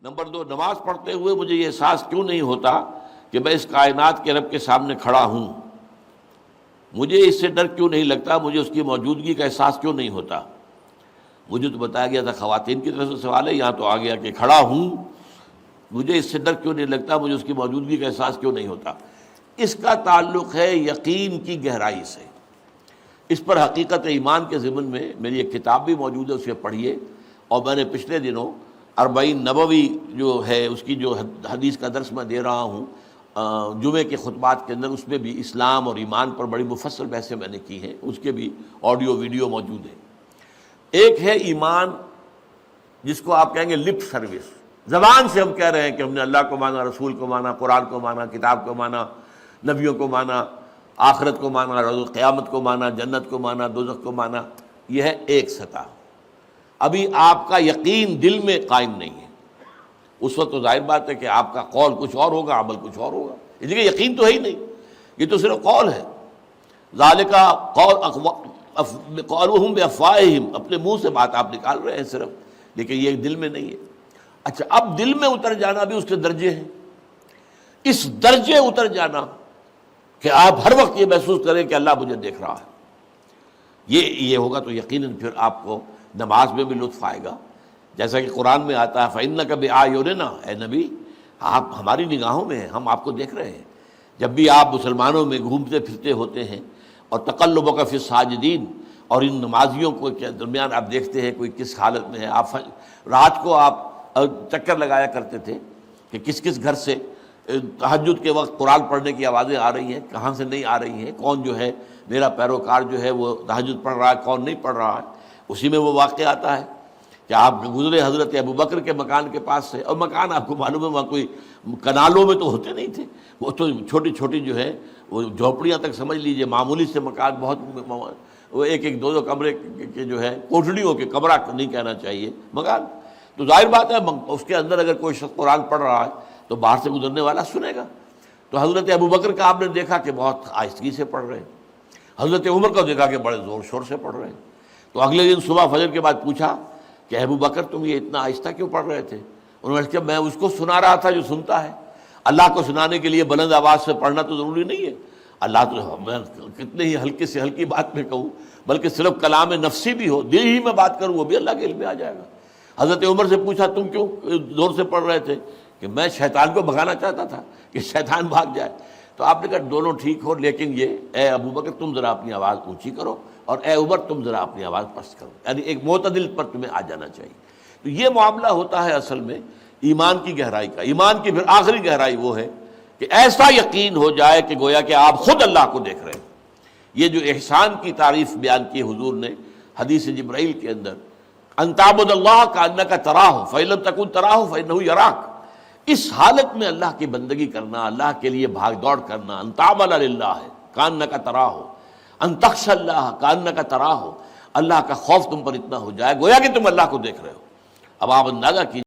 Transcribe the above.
Number 2، نماز پڑھتے ہوئے مجھے یہ احساس کیوں نہیں ہوتا کہ میں اس کائنات کے رب کے سامنے کھڑا ہوں؟ مجھے اس سے ڈر کیوں نہیں لگتا؟ مجھے اس کی موجودگی کا احساس کیوں نہیں ہوتا؟ مجھے تو بتایا گیا تھا خواتین کی طرف سے سوال ہے، یہاں تو آ گیا کہ کھڑا ہوں، مجھے اس سے ڈر کیوں نہیں لگتا؟ مجھے اس کی موجودگی کا احساس کیوں نہیں ہوتا؟ اس کا تعلق ہے یقین کی گہرائی سے۔ اس پر حقیقت ایمان کے ضمن میں میری ایک کتاب بھی موجود ہے، اسے پڑھیے۔ اور میں نے پچھلے دنوں 40 نبوی جو ہے اس کی جو حدیث کا درس میں دے رہا ہوں جمعے کے خطبات کے اندر، اس میں بھی اسلام اور ایمان پر بڑی مفصل بحثیں میں نے کی ہیں، اس کے بھی آڈیو ویڈیو موجود ہیں۔ ایک ہے ایمان جس کو آپ کہیں گے لپ سروس، زبان سے ہم کہہ رہے ہیں کہ ہم نے اللہ کو مانا، رسول کو مانا، قرآن کو مانا، کتاب کو مانا، نبیوں کو مانا، آخرت کو مانا، روز قیامت کو مانا، جنت کو مانا، دوزخ کو مانا۔ یہ ہے ایک سطح۔ ابھی آپ کا یقین دل میں قائم نہیں ہے۔ اس وقت تو ظاہر بات ہے کہ آپ کا قول کچھ اور ہوگا، عمل کچھ اور ہوگا، اس لیے یقین تو ہے ہی نہیں، یہ تو صرف قول ہے۔ ذالک قولہم بافواہہم، اپنے منہ سے بات آپ نکال رہے ہیں صرف، لیکن یہ دل میں نہیں ہے۔ اچھا، اب دل میں اتر جانا بھی اس کے درجے ہیں۔ اس درجے اتر جانا کہ آپ ہر وقت یہ محسوس کریں کہ اللہ مجھے دیکھ رہا ہے، یہ ہوگا تو یقیناً پھر آپ کو نماز میں بھی لطف آئے گا۔ جیسا کہ قرآن میں آتا ہے فَإِنَّكَ بِأَعْيُنِنَا، اے نبی آپ ہماری نگاہوں میں ہیں، ہم آپ کو دیکھ رہے ہیں۔ جب بھی آپ مسلمانوں میں گھومتے پھرتے ہوتے ہیں اور تقلبک فی الساجدین، اور ان نمازیوں کو کے درمیان آپ دیکھتے ہیں کوئی کس حالت میں ہے۔ آپ رات کو آپ چکر لگایا کرتے تھے کہ کس کس گھر سے تہجد کے وقت قرآن پڑھنے کی آوازیں آ رہی ہیں، کہاں سے نہیں آ رہی ہیں، کون جو ہے میرا پیروکار جو ہے وہ تہجد پڑھ رہا ہے، کون نہیں پڑھ رہا ہے۔ اسی میں وہ واقعہ آتا ہے کہ آپ گزرے حضرت ابوبکر کے مکان کے پاس سے، اور مکان آپ کو معلوم ہے وہاں کوئی کنالوں میں تو ہوتے نہیں تھے، وہ تو چھوٹی چھوٹی جو ہے وہ جھونپڑیاں تک سمجھ لیجئے، معمولی سے مکان، بہت وہ ایک ایک دو دو کمرے کے جو ہے کوٹڑیوں کے، کمرہ نہیں کہنا چاہیے، مکان۔ تو ظاہر بات ہے اس کے اندر اگر کوئی شخص قرآن پڑھ رہا ہے تو باہر سے گزرنے والا سنے گا۔ تو حضرت ابوبکر کا آپ نے دیکھا کہ بہت آہستگی سے پڑھ رہے ہیں، حضرت عمر کو دیکھا کہ بڑے زور شور سے پڑھ رہے ہیں۔ تو اگلے دن صبح فجر کے بعد پوچھا کہ ابوبکر تم یہ اتنا آہستہ کیوں پڑھ رہے تھے؟ انہوں نے کہا میں اس کو سنا رہا تھا جو سنتا ہے۔ اللہ کو سنانے کے لیے بلند آواز سے پڑھنا تو ضروری نہیں ہے، اللہ تو میں کتنے ہی ہلکے سے ہلکی بات میں کہوں، بلکہ صرف کلام نفسی بھی ہو، دل ہی میں بات کروں، وہ بھی اللہ کے علم میں آ جائے گا۔ حضرت عمر سے پوچھا تم کیوں زور سے پڑھ رہے تھے؟ کہ میں شیطان کو بھگانا چاہتا تھا کہ شیطان بھاگ جائے۔ تو آپ نے کہا دونوں ٹھیک ہو، لیکن یہ اے ابوبکر تم ذرا اپنی آواز اونچی کرو، اور اے عمر تم ذرا اپنی آواز پست کرو، یعنی ایک معتدل پر تمہیں آ جانا چاہیے۔ تو یہ معاملہ ہوتا ہے اصل میں ایمان کی گہرائی کا۔ ایمان کی پھر آخری گہرائی وہ ہے کہ ایسا یقین ہو جائے کہ گویا کہ آپ خود اللہ کو دیکھ رہے ہیں۔ یہ جو احسان کی تعریف بیان کی حضور نے حدیث جبرائیل کے اندر، ان تعبد اللہ کانک تراہ فإن لم تکن تراہ فإنہ یراک، اس حالت میں اللہ کی بندگی کرنا، اللہ کے لیے بھاگ دوڑ کرنا، ان تعمل للہ کانک تراہ، ان تخشى اللہ کانک تراہ، اللہ کا خوف تم پر اتنا ہو جائے گویا کہ تم اللہ کو دیکھ رہے ہو۔ اب آپ اندازہ کیجیے